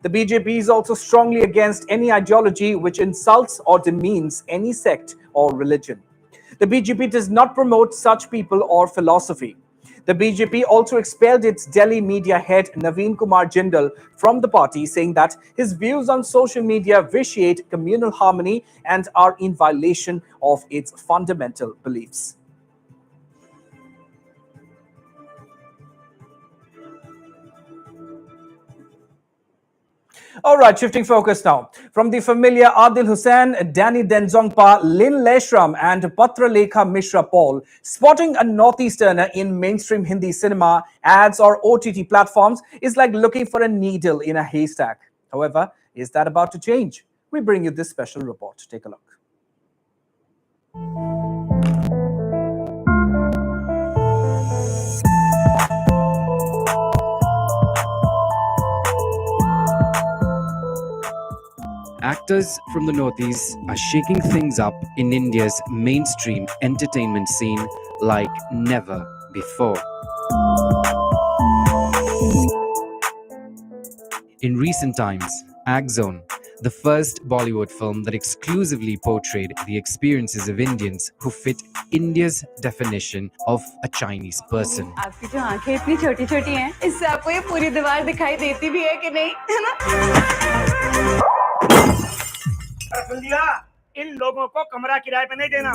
S2: The BJP is also strongly against any ideology which insults or demeans any sect or religion. The BJP does not promote such people or philosophy. The BJP also expelled its Delhi media head Naveen Kumar Jindal from the party, saying that his views on social media vitiate communal harmony and are in violation of its fundamental beliefs. All right, shifting focus now. From the familiar Adil Hussain, Danny Denzongpa, Lin Leshram and Patra Lekha Mishra Paul, spotting a Northeasterner in mainstream Hindi cinema, ads or OTT platforms is like looking for a needle in a haystack. However, is that about to change? We bring you this special report. Take a look.
S21: Actors from the Northeast are shaking things up in India's mainstream entertainment scene like never before. In recent times, Agzone, the first Bollywood film that exclusively portrayed the experiences of Indians who fit India's definition of a Chinese person.
S10: आपकी जो आंखें इतनी छोटी छोटी हैं, इससे आपको ये पूरी दीवार दिखाई देती भी है कि नहीं, है ना?
S1: इन लोगों को कमरा किराए पे नहीं देना।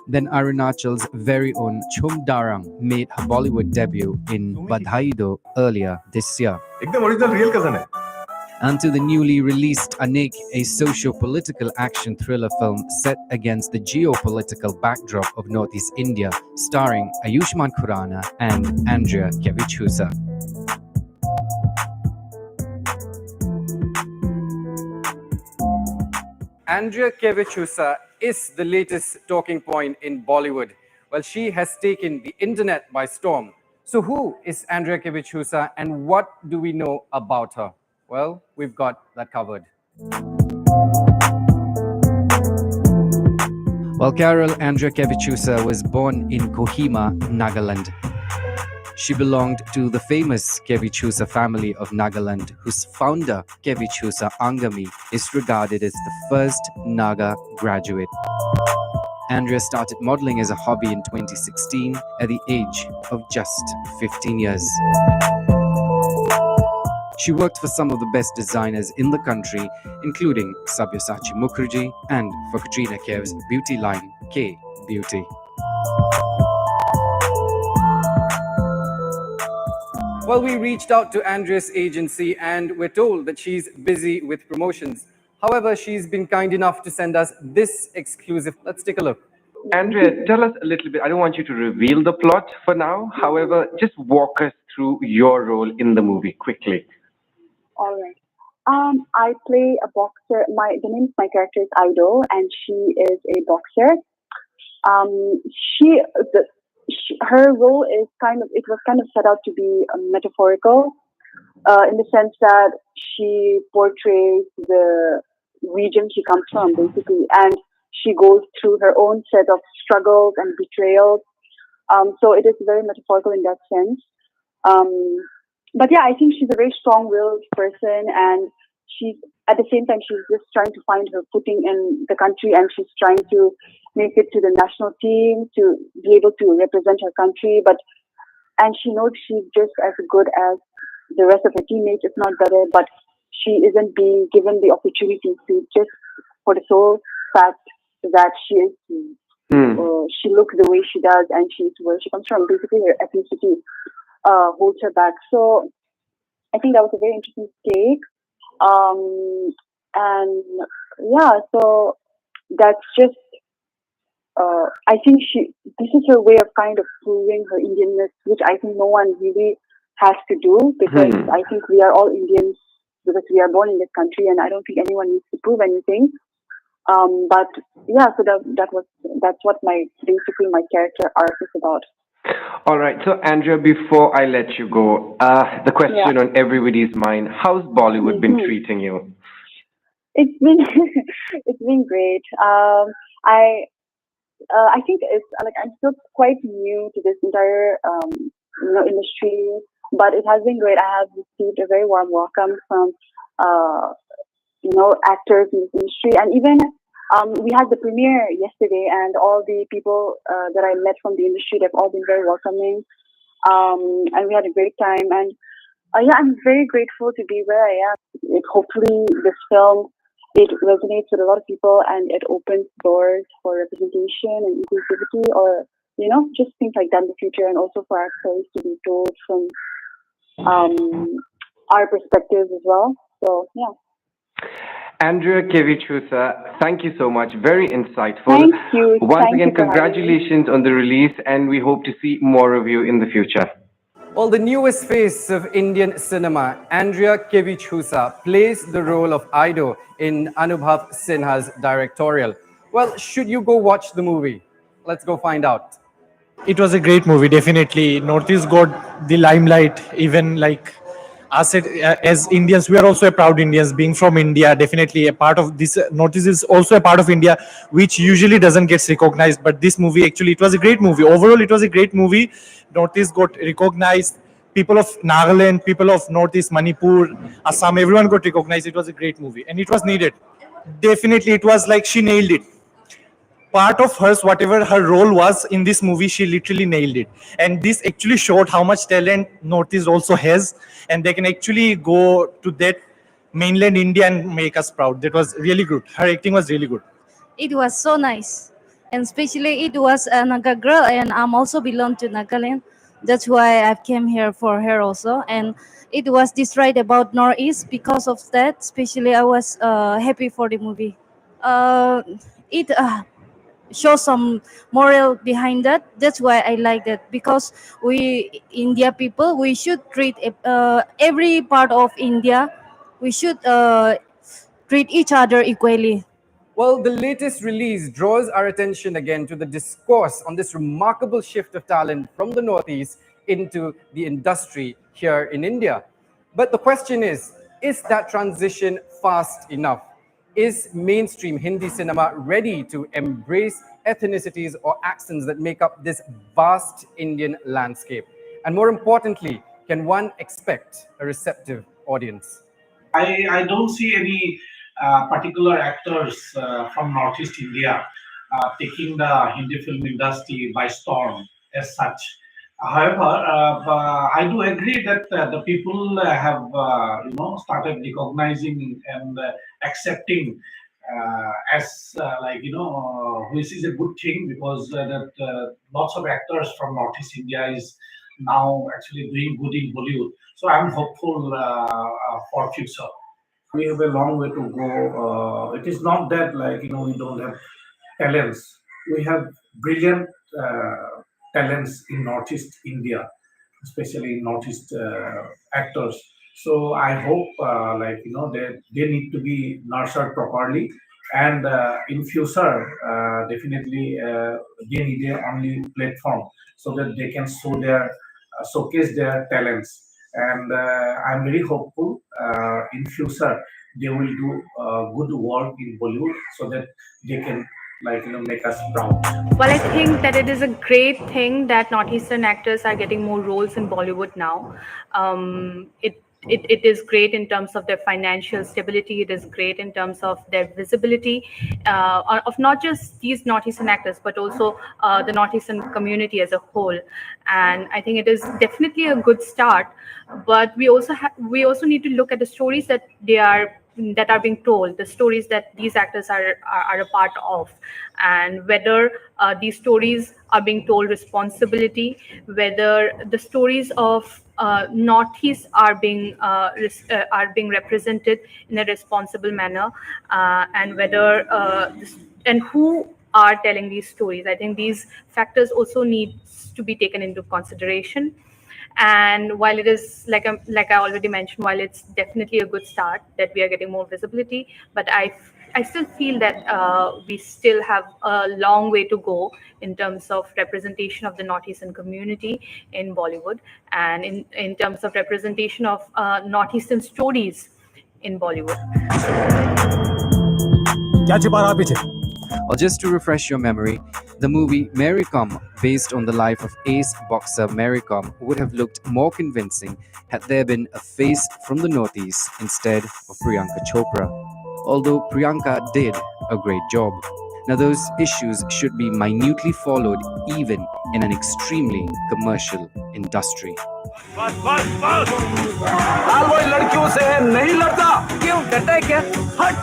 S21: Then Arunachal's very own Chum Darang made her Bollywood debut in Badhai Do earlier this year.
S22: एकदम ओरिजिनल रियल कजन है।
S21: And to the newly released Anek, a socio-political action thriller film set against the geopolitical backdrop of Northeast India, starring Ayushmann Khurrana and Andrea Kevichusa.
S23: Andrea Kevichusa is the latest talking point in Bollywood. Well, she has taken the internet by storm. So who is Andrea Kevichusa and what do we know about her? Well, we've got that covered.
S21: Well, Carol Andrea Kevichusa was born in Kohima, Nagaland. She belonged to the famous Kevichusa family of Nagaland, whose founder, Kevichusa Angami, is regarded as the first Naga graduate. Andrea started modeling as a hobby in 2016 at the age of just 15 years. She worked for some of the best designers in the country, including Sabyasachi Mukherjee, and for Katrina Kaif's beauty line, K Beauty.
S23: Well, we reached out to Andrea's agency and we're told that she's busy with promotions. However, she's been kind enough to send us this exclusive. Let's take a look.
S24: Andrea, tell us a little bit. I don't want you to reveal the plot for now. However, just walk us through your role in the movie quickly.
S25: All right. I play a boxer. The name of my character is Ido, and she is a boxer. Her role is it was kind of set out to be metaphorical, in the sense that she portrays the region she comes from, basically, and she goes through her own set of struggles and betrayals. So it is very metaphorical in that sense. But yeah, I think she's a very strong-willed person, and at the same time, she's just trying to find her footing in the country, and she's trying to make it to the national team to be able to represent her country. And she knows she's just as good as the rest of her teammates, if not better, but she isn't being given the opportunity to, just for the sole fact that she looks the way she does, and she's where she comes from. Basically, her ethnicity holds her back. So I think that was a very interesting take. And yeah, so that's just, I think this is her way of kind of proving her Indianness, which I think no one really has to do, because I think we are all Indians because we are born in this country, and I don't think anyone needs to prove anything. But yeah, so that's what basically my character arc is about.
S24: All right. So, Andrea, before I let you go, the question on everybody's mind: how's Bollywood been treating you?
S25: It's been great. I think it's like I'm still quite new to this entire industry, but it has been great. I have received a very warm welcome from actors in this industry, and even we had the premiere yesterday, and all the people that I met from the industry, they've all been very welcoming, and we had a great time. And I'm very grateful to be where I am. Hopefully, this film, it resonates with a lot of people, and it opens doors for representation and inclusivity, or just things like that in the future, and also for our stories to be told from our perspectives as well. So yeah.
S24: Andrea Kevichusa, thank you so much. Very insightful.
S25: Thank you.
S24: Once
S25: Thank
S24: again,
S25: you for having me.
S24: congratulations on the release, and we hope to see more of you in the future.
S23: Well, the newest face of Indian cinema, Andrea Kevichusa, plays the role of Ido in Anubhav Sinha's directorial. Well, should you go watch the movie? Let's go find out.
S26: It was a great movie, definitely. Northeast got the limelight, even like us as Indians. We are also a proud Indians, being from India. Definitely a part of this. Northeast is also a part of India, which usually doesn't get recognized. But this movie, actually, it was a great movie. Overall, it was a great movie. Northeast got recognized. people of Nagaland, people of Northeast Manipur, Assam, everyone got recognized. It was a great movie and it was needed. Definitely, it was like she nailed it. Part of hers, whatever her role was in this movie, she literally nailed it. And this actually showed how much talent Northeast also has, and they can actually go to that mainland India and make us proud. That was really good. Her acting was really good.
S3: It was so nice, and especially it was a Naga girl, and I'm also belong to Nagaland. That's why I came here for her also, and it was this right about Northeast. Because of that, especially I was happy for the movie. It show some moral behind that. That's why I like that, because we India people, we should treat every part of India, we should treat each other equally.
S23: Well, the latest release draws our attention again to the discourse on this remarkable shift of talent from the Northeast into the industry here in India. But the question is that transition fast enough? Is mainstream Hindi cinema ready to embrace ethnicities or accents that make up this vast Indian landscape? And more importantly, can one expect a receptive audience?
S5: I don't see any particular actors from Northeast India taking the Hindi film industry by storm as such. However, I do agree that the people have started recognizing and accepting as which is a good thing, because lots of actors from Northeast India is now actually doing good in Bollywood. So I'm hopeful for future. We have a long way to go. It is not that we don't have talents. We have brilliant talents in Northeast India, especially in Northeast actors. So I hope they need to be nurtured properly, and in future definitely they need a only platform so that they can showcase their talents. And I'm very hopeful in future they will do good work in Bollywood so that they can make us proud.
S10: Well, I think that it is a great thing that Northeastern actors are getting more roles in Bollywood now. It is great in terms of their financial stability. It is great in terms of their visibility of not just these Northeastern actors, but also the Northeastern community as a whole. And I think it is definitely a good start. But we also need to look at the stories that are being told, the stories that these actors are a part of, and whether these stories are being told responsibility, whether the stories of Northeast are being represented in a responsible manner, and whether and who are telling these stories. I think these factors also need to be taken into consideration. And while it is like I already mentioned, while it's definitely a good start that we are getting more visibility, but I still feel that we still have a long way to go in terms of representation of the Northeastern community in Bollywood, and in terms of representation of Northeastern stories in Bollywood.
S21: Or just to refresh your memory, the movie Mary Kom, based on the life of ace boxer Mary Kom, would have looked more convincing had there been a face from the Northeast instead of Priyanka Chopra. Although Priyanka did a great job. Now those issues should be minutely followed even in an extremely commercial industry.
S9: लड़कियों से नहीं लड़ता क्यों डरता है क्या हट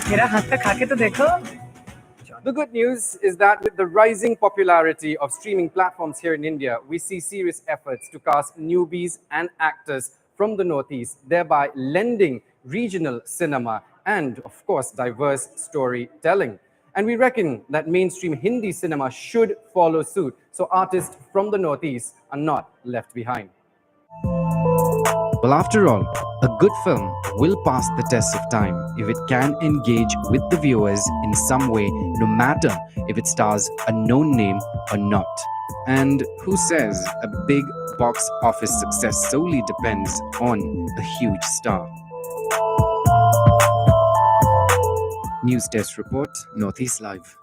S9: मेरा हाथ पे खा के तो देखो.
S23: The good news is that with the rising popularity of streaming platforms here in India, we see serious efforts to cast newbies and actors from the Northeast, thereby lending regional cinema and, of course, diverse storytelling. And we reckon that mainstream Hindi cinema should follow suit, so artists from the Northeast are not left behind.
S21: Well, after all, a good film will pass the test of time if it can engage with the viewers in some way, no matter if it stars a known name or not. And who says a big box office success solely depends on a huge star? News Desk Report, Northeast Live.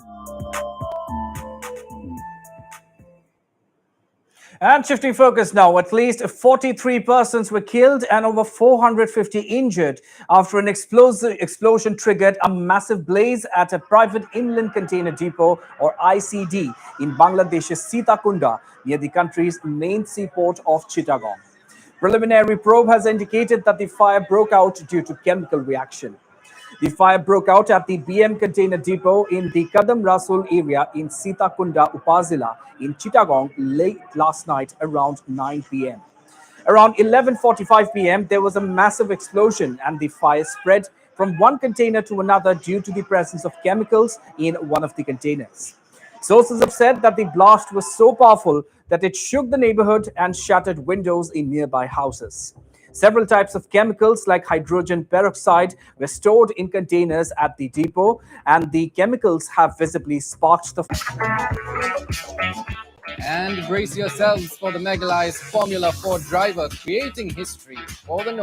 S2: And shifting focus now, at least 43 persons were killed and over 450 injured after an explosion triggered a massive blaze at a private inland container depot, or ICD, in Bangladesh's Sitakunda, near the country's main seaport of Chittagong. Preliminary probe has indicated that the fire broke out due to chemical reaction. The fire broke out at the BM container depot in the Kadam Rasul area in Sitakunda Upazila in Chittagong late last night around 9 p.m. Around 11:45 p.m., there was a massive explosion and the fire spread from one container to another due to the presence of chemicals in one of the containers. Sources have said that the blast was so powerful that it shook the neighborhood and shattered windows in nearby houses. Several types of chemicals like hydrogen peroxide were stored in containers at the depot, and the chemicals have visibly sparked the
S23: And brace yourselves for the Megalize Formula 4 driver creating history for the